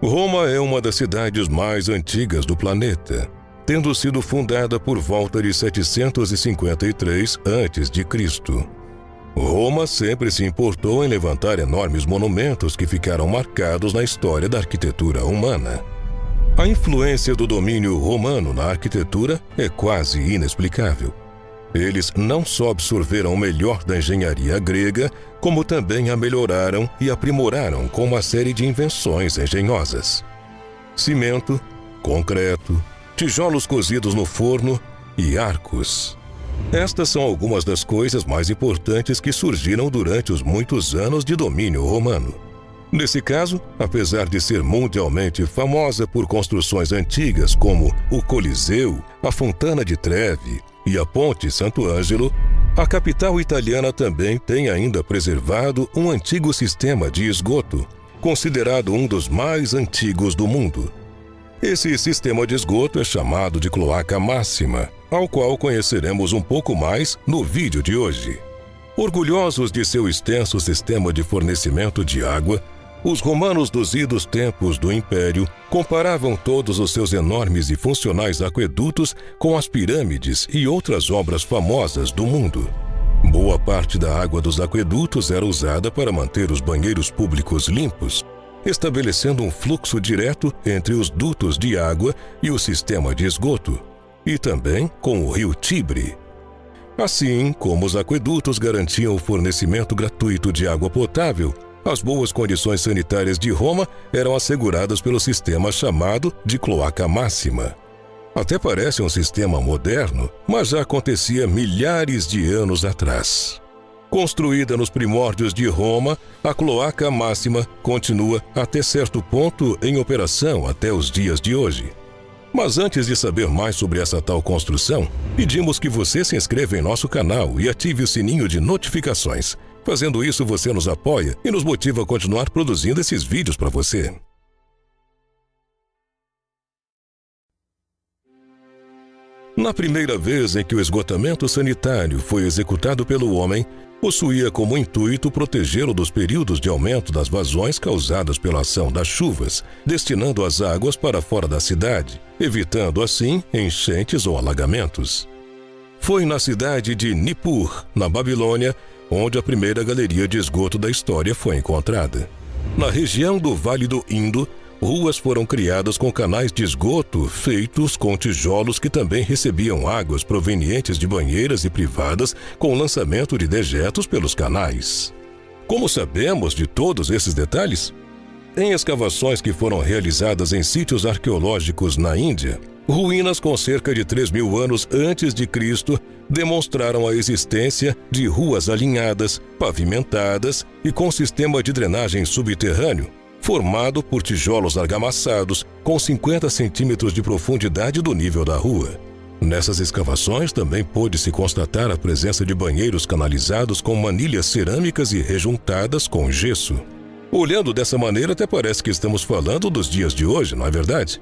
Roma é uma das cidades mais antigas do planeta, tendo sido fundada por volta de 753 a.C. Roma sempre se importou em levantar enormes monumentos que ficaram marcados na história da arquitetura humana. A influência do domínio romano na arquitetura é quase inexplicável. Eles não só absorveram o melhor da engenharia grega, como também a melhoraram e aprimoraram com uma série de invenções engenhosas. Cimento, concreto, tijolos cozidos no forno e arcos. Estas são algumas das coisas mais importantes que surgiram durante os muitos anos de domínio romano. Nesse caso, apesar de ser mundialmente famosa por construções antigas como o Coliseu, a Fontana di Trevi e a Ponte Santo Ângelo, a capital italiana também tem ainda preservado um antigo sistema de esgoto, considerado um dos mais antigos do mundo. Esse sistema de esgoto é chamado de cloaca máxima, ao qual conheceremos um pouco mais no vídeo de hoje. Orgulhosos de seu extenso sistema de fornecimento de água, os romanos dos idos tempos do Império comparavam todos os seus enormes e funcionais aquedutos com as pirâmides e outras obras famosas do mundo. Boa parte da água dos aquedutos era usada para manter os banheiros públicos limpos, estabelecendo um fluxo direto entre os dutos de água e o sistema de esgoto, e também com o rio Tibre. Assim como os aquedutos garantiam o fornecimento gratuito de água potável, as boas condições sanitárias de Roma eram asseguradas pelo sistema chamado de cloaca máxima. Até parece um sistema moderno, mas já acontecia milhares de anos atrás. Construída nos primórdios de Roma, a cloaca máxima continua até certo ponto em operação até os dias de hoje. Mas antes de saber mais sobre essa tal construção, pedimos que você se inscreva em nosso canal e ative o sininho de notificações. Fazendo isso, você nos apoia e nos motiva a continuar produzindo esses vídeos para você. Na primeira vez em que o esgotamento sanitário foi executado pelo homem, possuía como intuito protegê-lo dos períodos de aumento das vazões causadas pela ação das chuvas, destinando as águas para fora da cidade, evitando assim enchentes ou alagamentos. Foi na cidade de Nippur, na Babilônia, onde a primeira galeria de esgoto da história foi encontrada. Na região do Vale do Indo, ruas foram criadas com canais de esgoto feitos com tijolos que também recebiam águas provenientes de banheiras e privadas com lançamento de dejetos pelos canais. Como sabemos de todos esses detalhes? Em escavações que foram realizadas em sítios arqueológicos na Índia, ruínas com cerca de 3.000 anos antes de Cristo demonstraram a existência de ruas alinhadas, pavimentadas e com sistema de drenagem subterrâneo, formado por tijolos argamassados com 50 centímetros de profundidade do nível da rua. Nessas escavações também pôde-se constatar a presença de banheiros canalizados com manilhas cerâmicas e rejuntadas com gesso. Olhando dessa maneira, até parece que estamos falando dos dias de hoje, não é verdade?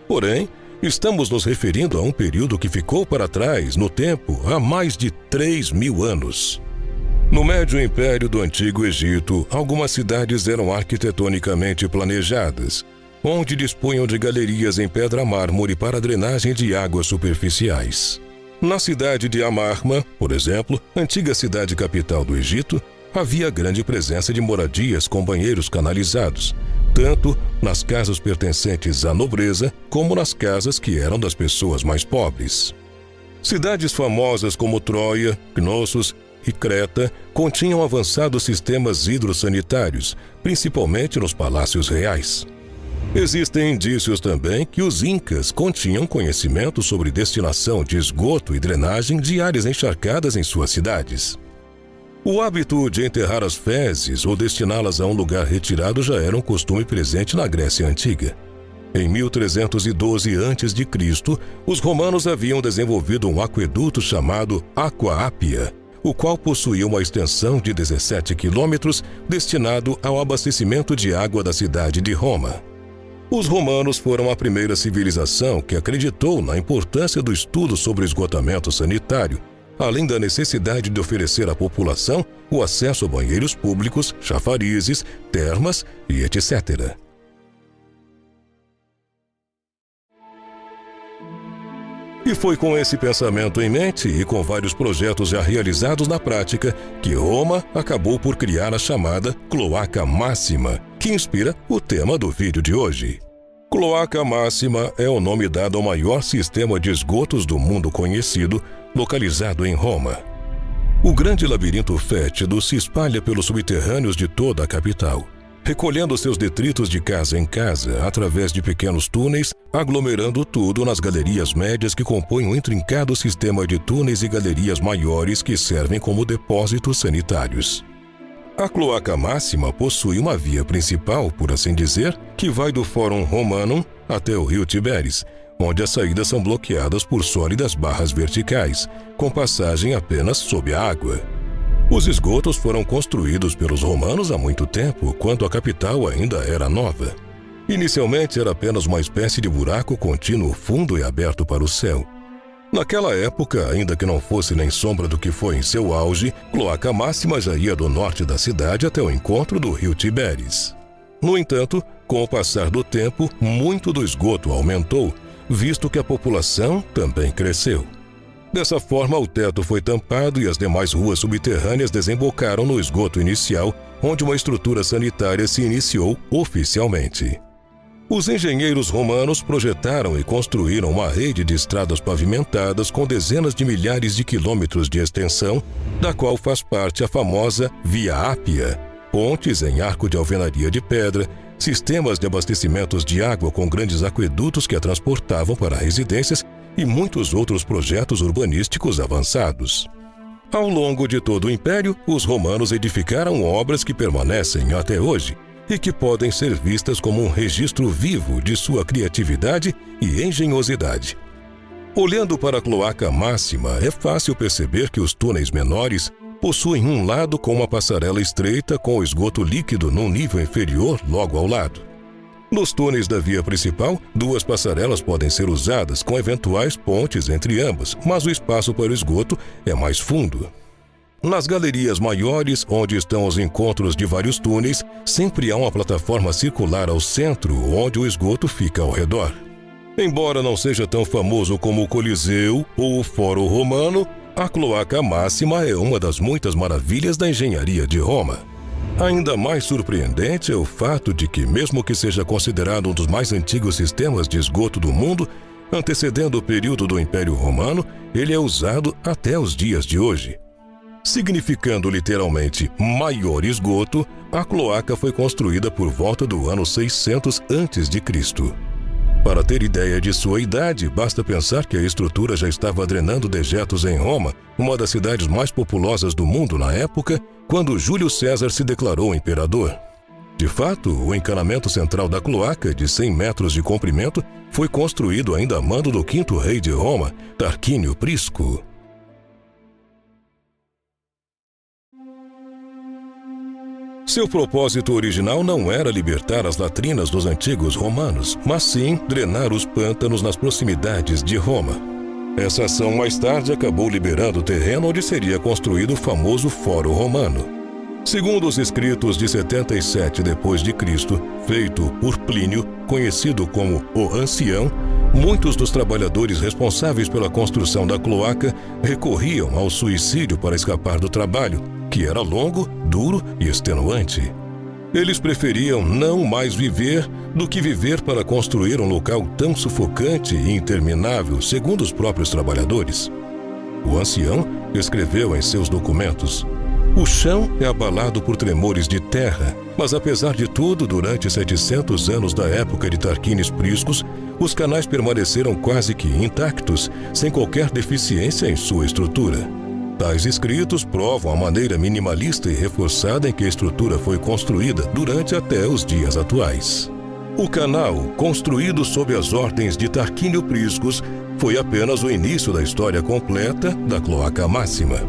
Porém, estamos nos referindo a um período que ficou para trás no tempo há mais de 3.000 anos. No Médio Império do Antigo Egito, algumas cidades eram arquitetonicamente planejadas, onde dispunham de galerias em pedra-mármore para drenagem de águas superficiais. Na cidade de Amarna, por exemplo, antiga cidade capital do Egito, havia grande presença de moradias com banheiros canalizados, tanto nas casas pertencentes à nobreza como nas casas que eram das pessoas mais pobres. Cidades famosas como Troia, Cnossos e Creta continham avançados sistemas hidrossanitários, principalmente nos palácios reais. Existem indícios também que os incas continham conhecimento sobre destinação de esgoto e drenagem de áreas encharcadas em suas cidades. O hábito de enterrar as fezes ou destiná-las a um lugar retirado já era um costume presente na Grécia Antiga. Em 1312 a.C., os romanos haviam desenvolvido um aqueduto chamado Aqua Appia, o qual possuía uma extensão de 17 quilômetros destinado ao abastecimento de água da cidade de Roma. Os romanos foram a primeira civilização que acreditou na importância do estudo sobre esgotamento sanitário, além da necessidade de oferecer à população o acesso a banheiros públicos, chafarizes, termas e etc. E foi com esse pensamento em mente e com vários projetos já realizados na prática que Roma acabou por criar a chamada Cloaca Máxima, que inspira o tema do vídeo de hoje. Cloaca Máxima é o nome dado ao maior sistema de esgotos do mundo conhecido, localizado em Roma. O grande labirinto fétido se espalha pelos subterrâneos de toda a capital, recolhendo seus detritos de casa em casa através de pequenos túneis, aglomerando tudo nas galerias médias que compõem um intrincado sistema de túneis e galerias maiores que servem como depósitos sanitários. A Cloaca Máxima possui uma via principal, por assim dizer, que vai do Fórum Romanum até o rio Tiberis, onde as saídas são bloqueadas por sólidas barras verticais, com passagem apenas sob a água. Os esgotos foram construídos pelos romanos há muito tempo, quando a capital ainda era nova. Inicialmente era apenas uma espécie de buraco contínuo fundo e aberto para o céu. Naquela época, ainda que não fosse nem sombra do que foi em seu auge, Cloaca Máxima já ia do norte da cidade até o encontro do rio Tiberis. No entanto, com o passar do tempo, muito do esgoto aumentou, visto que a população também cresceu. Dessa forma, o teto foi tampado e as demais ruas subterrâneas desembocaram no esgoto inicial, onde uma estrutura sanitária se iniciou oficialmente. Os engenheiros romanos projetaram e construíram uma rede de estradas pavimentadas com dezenas de milhares de quilômetros de extensão, da qual faz parte a famosa Via Ápia, pontes em arco de alvenaria de pedra, sistemas de abastecimentos de água com grandes aquedutos que a transportavam para residências e muitos outros projetos urbanísticos avançados. Ao longo de todo o Império, os romanos edificaram obras que permanecem até hoje e que podem ser vistas como um registro vivo de sua criatividade e engenhosidade. Olhando para a Cloaca Máxima, é fácil perceber que os túneis menores possuem um lado com uma passarela estreita com o esgoto líquido num nível inferior logo ao lado. Nos túneis da via principal, duas passarelas podem ser usadas com eventuais pontes entre ambas, mas o espaço para o esgoto é mais fundo. Nas galerias maiores, onde estão os encontros de vários túneis, sempre há uma plataforma circular ao centro, onde o esgoto fica ao redor. Embora não seja tão famoso como o Coliseu ou o Fórum Romano, a Cloaca Máxima é uma das muitas maravilhas da engenharia de Roma. Ainda mais surpreendente é o fato de que, mesmo que seja considerado um dos mais antigos sistemas de esgoto do mundo, antecedendo o período do Império Romano, ele é usado até os dias de hoje. Significando literalmente maior esgoto, a cloaca foi construída por volta do ano 600 a.C. Para ter ideia de sua idade, basta pensar que a estrutura já estava drenando dejetos em Roma, uma das cidades mais populosas do mundo na época, quando Júlio César se declarou imperador. De fato, o encanamento central da cloaca, de 100 metros de comprimento, foi construído ainda a mando do quinto rei de Roma, Tarquínio Prisco. Seu propósito original não era libertar as latrinas dos antigos romanos, mas sim drenar os pântanos nas proximidades de Roma. Essa ação mais tarde acabou liberando o terreno onde seria construído o famoso Fórum Romano. Segundo os escritos de 77 d.C., feito por Plínio, conhecido como o Ancião, muitos dos trabalhadores responsáveis pela construção da cloaca recorriam ao suicídio para escapar do trabalho, que era longo, duro e extenuante. Eles preferiam não mais viver do que viver para construir um local tão sufocante e interminável, segundo os próprios trabalhadores. O ancião escreveu em seus documentos: "O chão é abalado por tremores de terra, mas apesar de tudo, durante 700 anos da época de Tarquínios Priscos, os canais permaneceram quase que intactos, sem qualquer deficiência em sua estrutura." Tais escritos provam a maneira minimalista e reforçada em que a estrutura foi construída durante até os dias atuais. O canal, construído sob as ordens de Tarquínio Priscos, foi apenas o início da história completa da Cloaca Máxima.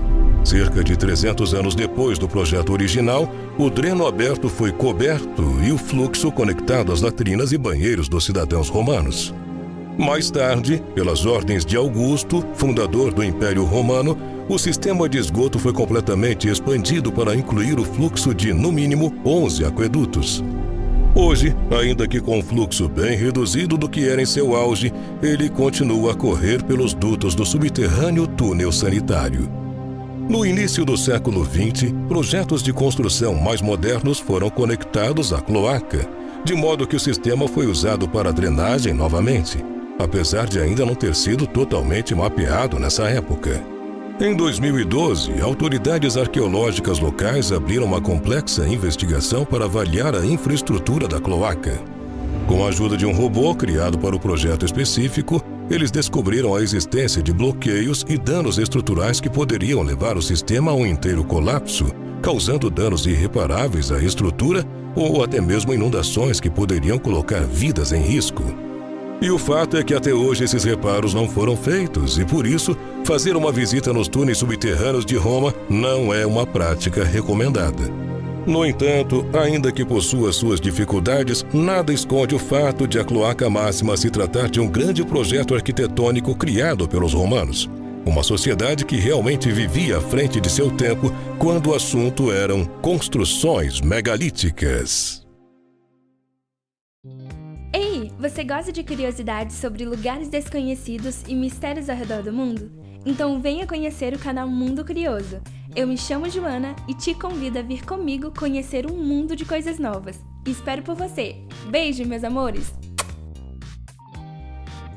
Cerca de 300 anos depois do projeto original, o dreno aberto foi coberto e o fluxo conectado às latrinas e banheiros dos cidadãos romanos. Mais tarde, pelas ordens de Augusto, fundador do Império Romano, o sistema de esgoto foi completamente expandido para incluir o fluxo de, no mínimo, 11 aquedutos. Hoje, ainda que com um fluxo bem reduzido do que era em seu auge, ele continua a correr pelos dutos do subterrâneo túnel sanitário. No início do século XX, projetos de construção mais modernos foram conectados à cloaca, de modo que o sistema foi usado para drenagem novamente, apesar de ainda não ter sido totalmente mapeado nessa época. Em 2012, autoridades arqueológicas locais abriram uma complexa investigação para avaliar a infraestrutura da cloaca. Com a ajuda de um robô criado para o projeto específico, eles descobriram a existência de bloqueios e danos estruturais que poderiam levar o sistema a um inteiro colapso, causando danos irreparáveis à estrutura ou até mesmo inundações que poderiam colocar vidas em risco. E o fato é que até hoje esses reparos não foram feitos e, por isso, fazer uma visita nos túneis subterrâneos de Roma não é uma prática recomendada. No entanto, ainda que possua suas dificuldades, nada esconde o fato de a Cloaca Máxima se tratar de um grande projeto arquitetônico criado pelos romanos. Uma sociedade que realmente vivia à frente de seu tempo quando o assunto eram construções megalíticas. Ei, você gosta de curiosidades sobre lugares desconhecidos e mistérios ao redor do mundo? Então venha conhecer o canal Mundo Curioso. Eu me chamo Joana e te convido a vir comigo conhecer um mundo de coisas novas. Espero por você. Beijo, meus amores!